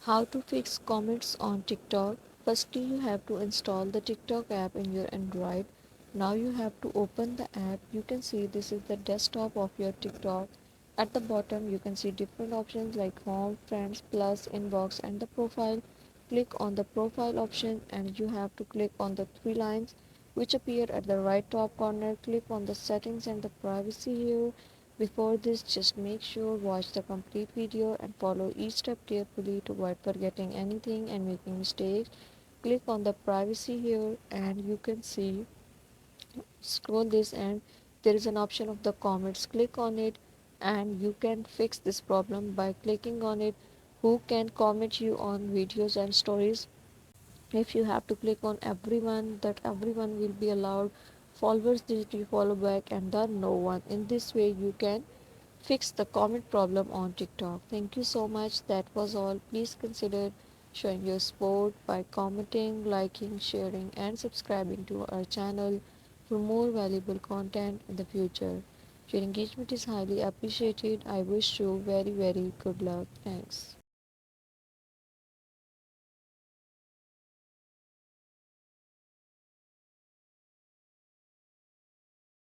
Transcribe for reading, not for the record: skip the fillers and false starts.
How to fix comments on TikTok. Firstly, you have to install the TikTok app in your Android. Now you have to open the app. You can see this is the desktop of your TikTok. At the bottom, you can see different options like home, friends, plus, inbox, and the profile. Click on the profile option and you have to click on the three lines which appear at the right top corner. Click on the settings and the privacy here. Before this, just make sure watch the complete video and follow each step carefully to avoid forgetting anything and making mistakes. Click on the privacy here and you can see scroll this and there is an option of the comments. Click on it and you can fix this problem by clicking on it. Who can comment you on videos and stories? If you have to click on everyone, that everyone will be allowed followers that you follow back and then no one. In this way you can fix the comment problem on TikTok. Thank you so much. That was all. Please consider showing your support by commenting, liking, sharing, and subscribing to our channel for more valuable content in the future. Your engagement is highly appreciated. I wish you very, very good luck. Thanks.